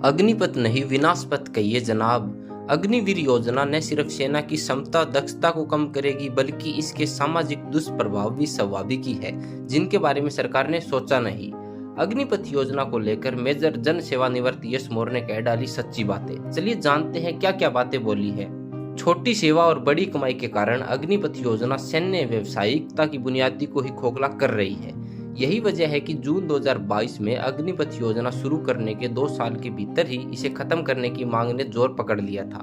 अग्निपथ नहीं विनाशपथ कहिए जनाब। अग्निवीर योजना न सिर्फ सेना की क्षमता दक्षता को कम करेगी बल्कि इसके सामाजिक दुष्प्रभाव भी स्वाभाविक ही है जिनके बारे में सरकार ने सोचा नहीं। अग्निपथ योजना को लेकर मेजर जन सेवानिवृत्त यश मौर्य ने कह डाली सच्ची बातें। चलिए जानते हैं क्या क्या बातें बोली है। छोटी सेवा और बड़ी कमाई के कारण अग्निपथ योजना सैन्य व्यावसायिकता की बुनियादी को ही खोखला कर रही है। यही वजह है कि जून 2022 में अग्निपथ योजना शुरू करने के 2 साल के भीतर ही इसे खत्म करने की मांग ने जोर पकड़ लिया था।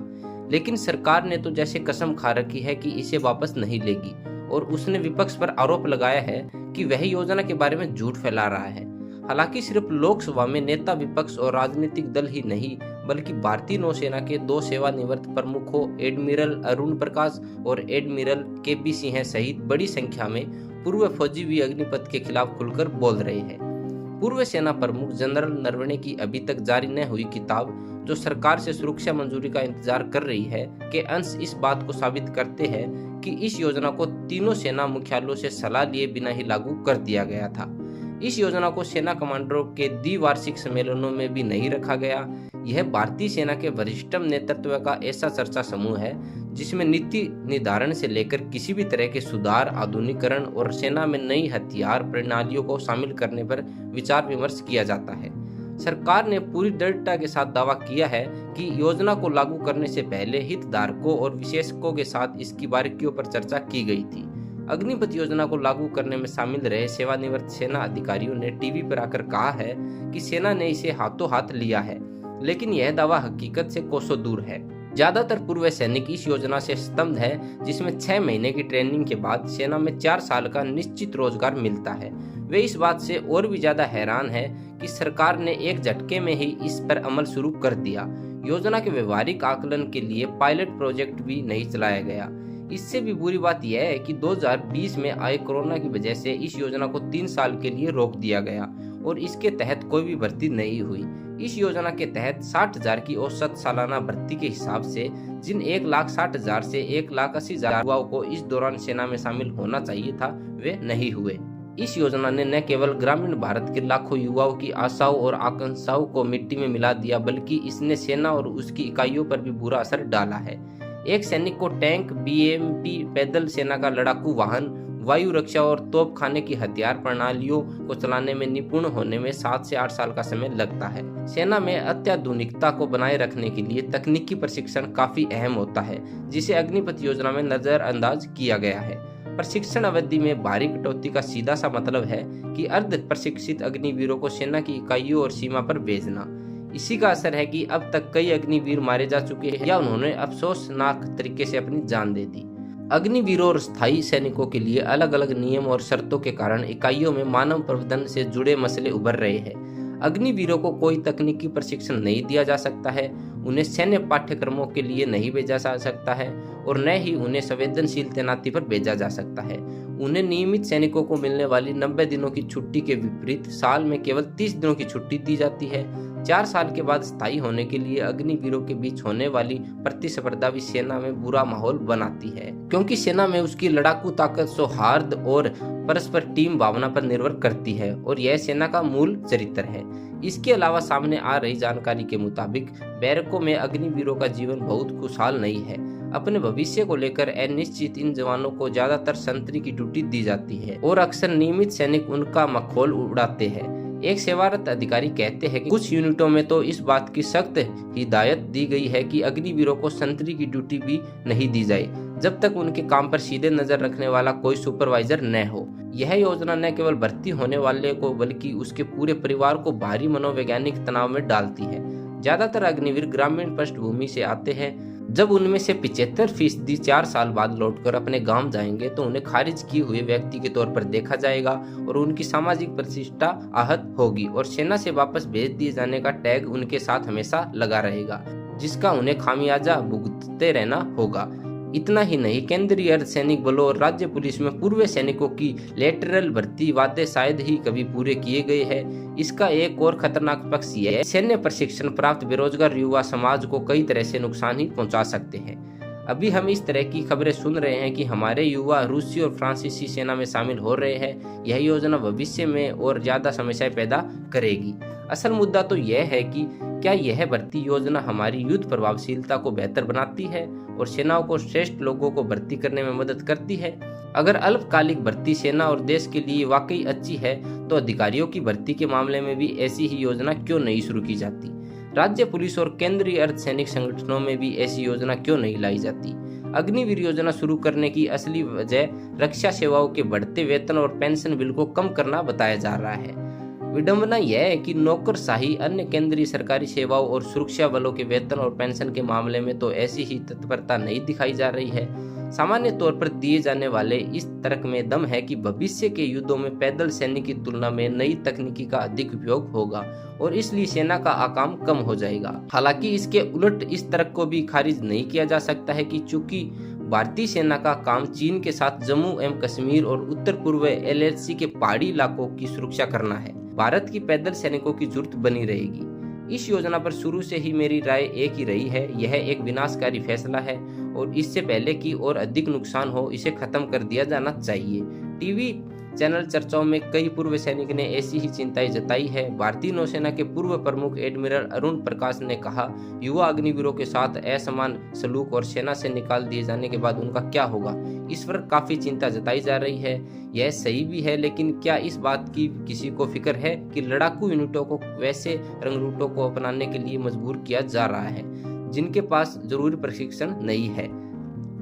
लेकिन सरकार ने तो जैसे कसम खा रखी है कि इसे वापस नहीं लेगी और उसने विपक्ष पर आरोप लगाया है कि वह योजना के बारे में झूठ फैला रहा है। हालांकि सिर्फ लोकसभा में नेता विपक्ष और राजनीतिक दल ही नहीं बल्कि भारतीय नौसेना के 2 सेवानिवृत्त प्रमुखों एडमिरल अरुण प्रकाश और एडमिरल के.पी. सिंह सहित बड़ी संख्या में पूर्व फौजी भी अग्निपथ के खिलाफ खुलकर बोल रहे हैं। पूर्व सेना प्रमुख जनरल नरवणे की अभी तक जारी न हुई किताब जो सरकार से सुरक्षा मंजूरी का इंतजार कर रही है के अंश इस बात को साबित करते हैं कि इस योजना को तीनों सेना मुख्यालयों से सलाह लिए बिना ही लागू कर दिया गया था। इस योजना को सेना कमांडरों के द्विवार्षिक सम्मेलनों में भी नहीं रखा गया। यह भारतीय सेना के वरिष्ठतम नेतृत्व का ऐसा चर्चा समूह है जिसमें नीति निर्धारण से लेकर किसी भी तरह के सुधार, आधुनिकीकरण और सेना में नई हथियार प्रणालियों को शामिल करने पर विचार विमर्श किया जाता है। सरकार ने पूरी दृढ़ता के साथ दावा किया है कि योजना को लागू करने से पहले हितधारकों और विशेषज्ञों के साथ इसकी बारीकियों पर चर्चा की गई थी। अग्निपथ योजना को लागू करने में शामिल रहे सेवानिवृत्त सेना अधिकारियों ने टीवी पर आकर कहा है कि सेना ने इसे हाथों हाथ लिया है, लेकिन यह दावा हकीकत से कोसों दूर है। ज्यादातर पूर्व सैनिक इस योजना से स्तब्ध है जिसमें 6 महीने की ट्रेनिंग के बाद सेना में 4 साल का निश्चित रोजगार मिलता है। वे इस बात से और भी ज्यादा हैरान है कि सरकार ने एक झटके में ही इस पर अमल शुरू कर दिया। योजना के व्यवहारिक आकलन के लिए पायलट प्रोजेक्ट भी नहीं चलाया गया। इससे भी बुरी बात यह है कि 2020 में आए कोरोना की वजह से इस योजना को 3 साल के लिए रोक दिया गया और इसके तहत कोई भी भर्ती नहीं हुई। इस योजना के तहत 60,000 की औसत सालाना भर्ती के हिसाब से जिन 1,60,000 से 1,80,000 युवाओं को इस दौरान सेना में शामिल होना चाहिए था वे नहीं हुए। इस योजना ने न केवल ग्रामीण भारत के लाखों युवाओं की आशाओं और आकांक्षाओं को मिट्टी में मिला दिया बल्कि इसने सेना और उसकी इकाइयों पर भी बुरा असर डाला है। एक सैनिक को टैंक, बीएमपी, पैदल सेना का लड़ाकू वाहन, वायु रक्षा और तोप खाने की हथियार प्रणालियों को चलाने में निपुण होने में 7 से 8 साल का समय लगता है। सेना में अत्याधुनिकता को बनाए रखने के लिए तकनीकी प्रशिक्षण काफी अहम होता है जिसे अग्निपथ योजना में नजरअंदाज किया गया है। प्रशिक्षण अवधि में भारी कटौती का सीधा सा मतलब है कि अर्ध प्रशिक्षित अग्निवीरों को सेना की इकाइयों और सीमा पर भेजना। इसी का असर है कि अब तक कई अग्निवीर मारे जा चुके हैं या उन्होंने अफसोसनाक तरीके से अपनी जान दे दी। अग्निवीरों और स्थायी सैनिकों के लिए अलग अलग नियम और शर्तों के कारण इकाइयों में मानव प्रबंधन से जुड़े मसले उभर रहे हैं। अग्निवीरों को कोई तकनीकी प्रशिक्षण नहीं दिया जा सकता है, उन्हें सैन्य पाठ्यक्रमों के लिए नहीं भेजा जा सकता है और न ही उन्हें संवेदनशील तैनाती पर भेजा जा सकता है। उन्हें नियमित सैनिकों को मिलने वाली 90 दिनों की छुट्टी के विपरीत साल में केवल 30 दिनों की छुट्टी दी जाती है। 4 साल के बाद स्थायी होने के लिए अग्निवीरों के बीच होने वाली प्रतिस्पर्धा भी सेना में बुरा माहौल बनाती है, क्योंकि सेना में उसकी लड़ाकू ताकत सौहार्द और परस्पर टीम भावना पर निर्भर करती है और यह सेना का मूल चरित्र है। इसके अलावा सामने आ रही जानकारी के मुताबिक बैरकों में अग्निवीरों का जीवन बहुत खुशहाल नहीं है। अपने भविष्य को लेकर अनिश्चित इन जवानों को ज्यादातर संतरी की ड्यूटी दी जाती है और अक्सर नियमित सैनिक उनका मखौल उड़ाते हैं। एक सेवारत अधिकारी कहते हैं कि कुछ यूनिटों में तो इस बात की सख्त हिदायत दी गई है कि अग्निवीरों को संतरी की ड्यूटी भी नहीं दी जाए जब तक उनके काम पर सीधे नजर रखने वाला कोई सुपरवाइजर न हो। यह योजना न केवल भर्ती होने वाले को बल्कि उसके पूरे परिवार को भारी मनोवैज्ञानिक तनाव में डालती है। ज्यादातर अग्निवीर ग्रामीण पृष्ठभूमि से आते हैं। जब उनमें से 75% 4 साल बाद लौटकर अपने गांव जाएंगे तो उन्हें खारिज किए हुए व्यक्ति के तौर पर देखा जाएगा और उनकी सामाजिक प्रतिष्ठा आहत होगी और सेना से वापस भेज दिए जाने का टैग उनके साथ हमेशा लगा रहेगा, जिसका उन्हें खामियाजा भुगतते रहना होगा। इतना ही नहीं, केंद्रीय अर्धसैनिक बलों और राज्य पुलिस में पूर्व सैनिकों की लेटरल भर्ती वादे शायद ही कभी पूरे किए गए हैं। इसका एक और खतरनाक पक्ष यह है, सैन्य प्रशिक्षण प्राप्त बेरोजगार युवा समाज को कई तरह से नुकसान ही पहुंचा सकते हैं। अभी हम इस तरह की खबरें सुन रहे हैं कि हमारे युवा रूसी और फ्रांसीसी सेना में शामिल हो रहे हैं। यह योजना भविष्य में और ज्यादा समस्याएं पैदा करेगी। असल मुद्दा तो यह है कि क्या यह भर्ती योजना हमारी युद्ध प्रभावशीलता को बेहतर बनाती है और सेनाओं को श्रेष्ठ लोगों को भर्ती करने में मदद करती है? अगर अल्पकालिक भर्ती सेना और देश के लिए वाकई अच्छी है तो अधिकारियों की भर्ती के मामले में भी ऐसी ही योजना क्यों नहीं शुरू की जाती? राज्य पुलिस और केंद्रीय अर्धसैनिक संगठनों में भी ऐसी योजना क्यों नहीं लाई जाती? अग्निवीर योजना शुरू करने की असली वजह रक्षा सेवाओं के बढ़ते वेतन और पेंशन बिल को कम करना बताया जा रहा है। विडंबना यह है कि नौकरशाही, अन्य केंद्रीय सरकारी सेवाओं और सुरक्षा बलों के वेतन और पेंशन के मामले में तो ऐसी ही तत्परता नहीं दिखाई जा रही है। सामान्य तौर पर दिए जाने वाले इस तर्क में दम है कि भविष्य के युद्धों में पैदल सैनिक की तुलना में नई तकनीकी का अधिक उपयोग होगा और इसलिए सेना का आकाम कम हो जाएगा। हालांकि इसके उलट इस तर्क को भी खारिज नहीं किया जा सकता है कि चूंकि भारतीय सेना का काम चीन के साथ जम्मू एवं कश्मीर और उत्तर पूर्व LAC के पहाड़ी इलाकों की सुरक्षा करना है, भारत की पैदल सैनिकों की जरूरत बनी रहेगी। इस योजना पर शुरू से ही मेरी राय एक ही रही है, यह एक विनाशकारी फैसला है और इससे पहले कि और अधिक नुकसान हो इसे खत्म कर दिया जाना चाहिए। टीवी चैनल चर्चाओं में कई पूर्व सैनिक ने ऐसी ही चिंताएं जताई है। भारतीय नौसेना के पूर्व प्रमुख एडमिरल अरुण प्रकाश ने कहा, युवा अग्निवीरों के साथ असमान सलूक और सेना से निकाल दिए जाने के बाद उनका क्या होगा, इस पर काफी चिंता जताई जा रही है। यह सही भी है, लेकिन क्या इस बात की किसी को फिक्र है कि लड़ाकू यूनिटों को वैसे रंगरूटों को अपनाने के लिए मजबूर किया जा रहा है जिनके पास जरूरी प्रशिक्षण नहीं है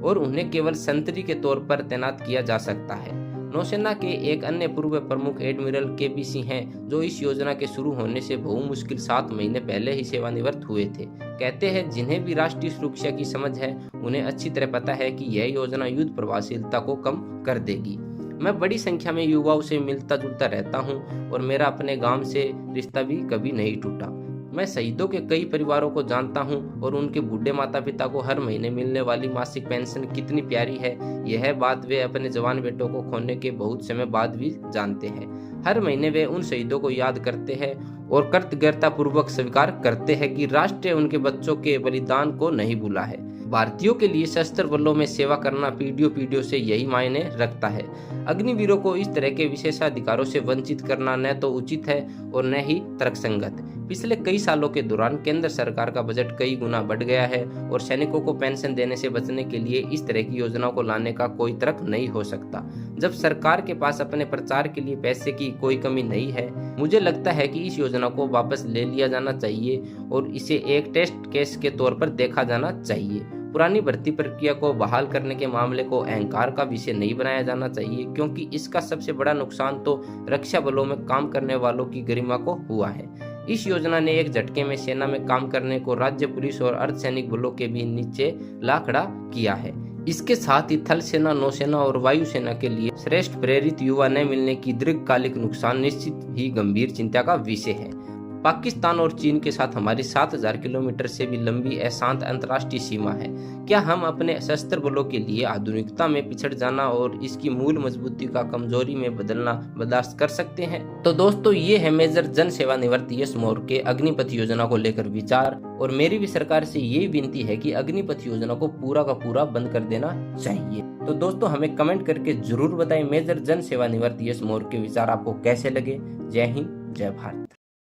और उन्हें केवल संतरी के तौर पर तैनात किया जा सकता है? नौसेना के एक अन्य पूर्व प्रमुख एडमिरल KP सिंह हैं, जो इस योजना के शुरू होने से बहुमुश्किल 7 महीने पहले ही सेवानिवृत्त हुए थे। कहते हैं, जिन्हें भी राष्ट्रीय सुरक्षा की समझ है उन्हें अच्छी तरह पता है कि यह योजना युद्ध प्रभावशीलता को कम कर देगी। मैं बड़ी संख्या में युवाओं से मिलता जुलता रहता हूँ और मेरा अपने गांव से रिश्ता भी कभी नहीं टूटा। मैं शहीदों के कई परिवारों को जानता हूं और उनके बूढ़े माता पिता को हर महीने मिलने वाली मासिक पेंशन कितनी प्यारी है, यह बात वे अपने जवान बेटों को खोने के बहुत समय बाद भी जानते हैं। हर महीने वे उन शहीदों को याद करते हैं और कृतज्ञता पूर्वक स्वीकार करते हैं कि राष्ट्र उनके बच्चों के बलिदान को नहीं भूला है। भारतीयों के लिए सशस्त्र बलों में सेवा करना पीढ़ियों से यही मायने रखता है। अग्निवीरों को इस तरह के विशेषाधिकारों से वंचित करना न तो उचित है और न ही तर्कसंगत। पिछले कई सालों के दौरान केंद्र सरकार का बजट कई गुना बढ़ गया है और सैनिकों को पेंशन देने से बचने के लिए इस तरह की योजनाओं को लाने का कोई तर्क नहीं हो सकता। जब सरकार के पास अपने प्रचार के लिए पैसे की कोई कमी नहीं है, मुझे लगता है कि इस योजना को वापस ले लिया जाना चाहिए और इसे एक टेस्ट केस के तौर पर देखा जाना चाहिए। पुरानी भर्ती प्रक्रिया को बहाल करने के मामले को अहंकार का विषय नहीं बनाया जाना चाहिए, क्योंकि इसका सबसे बड़ा नुकसान तो रक्षा बलों में काम करने वालों की गरिमा को हुआ है। इस योजना ने एक झटके में सेना में काम करने को राज्य पुलिस और अर्धसैनिक बलों के भी नीचे ला खड़ा किया है। इसके साथ ही थल सेना, नौसेना और वायुसेना के लिए श्रेष्ठ प्रेरित युवा न मिलने की दीर्घकालिक नुकसान निश्चित ही गंभीर चिंता का विषय है। पाकिस्तान और चीन के साथ हमारी 7000 किलोमीटर से भी लंबी अशांत अंतर्राष्ट्रीय सीमा है। क्या हम अपने सशस्त्र बलों के लिए आधुनिकता में पिछड़ जाना और इसकी मूल मजबूती का कमजोरी में बदलना बर्दाश्त कर सकते हैं? तो दोस्तों, ये है मेजर जन सेवानिवृत्त यश मौर्य के अग्निपथ योजना को लेकर विचार, और मेरी भी सरकार से यही विनती है कि अग्निपथ योजना को पूरा का पूरा बंद कर देना चाहिए। तो दोस्तों, हमें कमेंट करके जरूर बताएं मेजर जन सेवानिवृत्त यश मौर्य के विचार आपको कैसे लगे। जय हिंद, जय भारत।